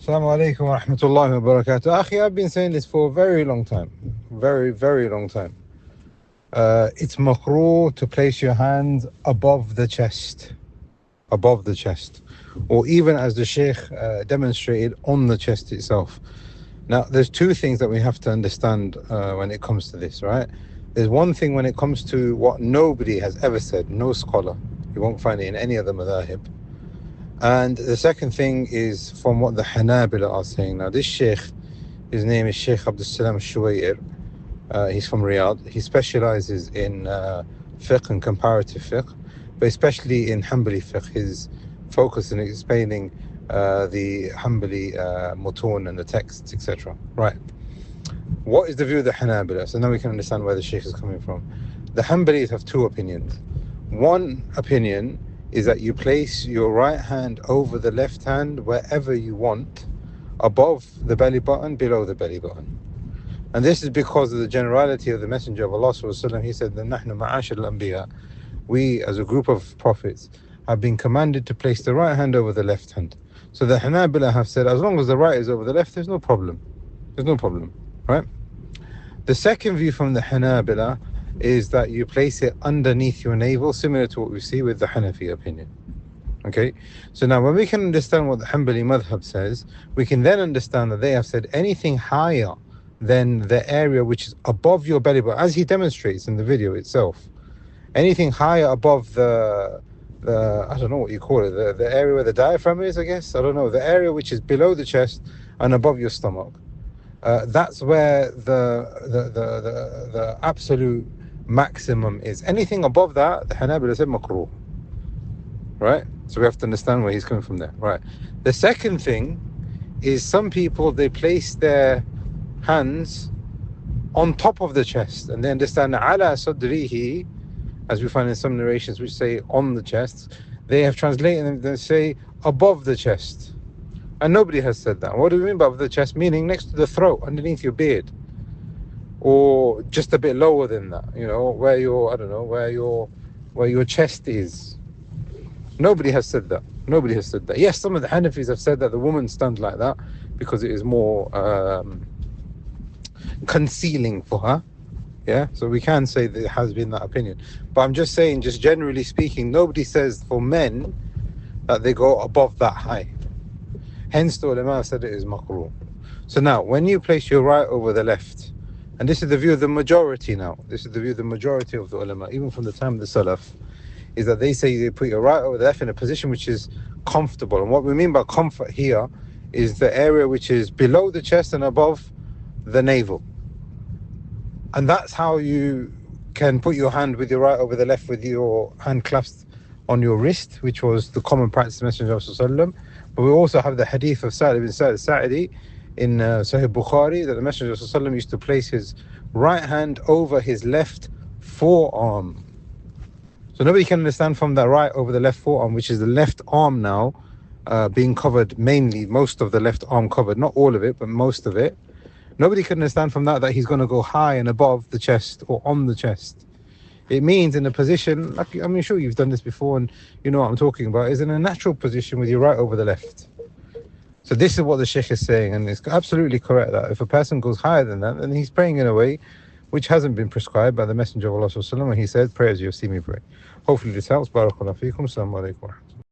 Assalamu alaikum wa rahmatullahi wa barakatuh. Akhi, I've been saying this for a very long time. Very, very long time. It's makruh to place your hands above the chest. Above the chest. Or even as the Shaykh demonstrated, on the chest itself. Now, there's two things that we have to understand when it comes to this, right? There's one thing when it comes to what nobody has ever said, no scholar. You won't find it in any of the madhahib. And the second thing is from what the Hanabila are saying. Now this Sheikh, his name is Sheikh Abdul Salam Shuwayr. He's from Riyadh. He specializes in fiqh and comparative fiqh, but especially in Hanbali fiqh. His focus in explaining the Hanbali mutun and the texts, etc. Right. What is the view of the Hanabila? So now we can understand where the Sheikh is coming from. The Hanbalis have two opinions. One opinion is that you place your right hand over the left hand wherever you want, above the belly button, below the belly button. And this is because of the generality of the Messenger of Allah sallallahu alaihi wasallam. He said that نحن معاشر الأنبياء, we as a group of prophets have been commanded to place the right hand over the left hand. So the Hanabila have said as long as the right is over the left, there's no problem. There's no problem, right? The second view from the Hanabila is that you place it underneath your navel, similar to what we see with the Hanafi opinion. Okay, so now when we can understand what the Hanbali madhab says, we can then understand that they have said anything higher than the area which is above your belly button, as he demonstrates in the video itself. Anything higher above the I don't know what you call it, the area where the diaphragm is, I guess, I don't know, the area which is below the chest and above your stomach. That's where the absolute maximum is. Anything above that, the Hanabila said makruh. Right? So we have to understand where he's coming from there. Right. The second thing is some people, they place their hands on top of the chest and they understand ala sadrihi, as we find in some narrations which say on the chest. They have translated and they say above the chest. And nobody has said that. What do we mean by above the chest? Meaning next to the throat, underneath your beard. Or just a bit lower than that, you know, where your, I don't know, where your chest is. Nobody has said that. Nobody has said that. Yes, some of the Hanafis have said that the woman stands like that because it is more concealing for her. Yeah, so we can say that it has been that opinion. But I'm just saying, just generally speaking, nobody says for men that they go above that high. Hence the ulama have said it is makruh. So now, when you place your right over the left, and this is the view of the majority now. This is the view of the majority of the ulama, even from the time of the Salaf, is that they say you put your right over the left in a position which is comfortable. And what we mean by comfort here is the area which is below the chest and above the navel. And that's how you can put your hand with your right over the left with your hand clasped on your wrist, which was the common practice of the Messenger of Allah. But we also have the hadith of Sa'id ibn Sa'id al-Sa'idi in Sahih Bukhari, that the Messenger of Allah used to place his right hand over his left forearm. So nobody can understand from that right over the left forearm, which is the left arm now being covered, mainly most of the left arm covered, not all of it, but most of it. Nobody can understand from that he's going to go high and above the chest or on the chest. It means in a position, like, I mean, sure, you've done this before and you know what I'm talking about, is in a natural position with your right over the left. So this is what the Sheikh is saying, and it's absolutely correct that if a person goes higher than that, then he's praying in a way which hasn't been prescribed by the Messenger of Allah, and he said, pray as you have seen me pray. Hopefully this helps. Barakallahu feekum. Assalamu alaikum.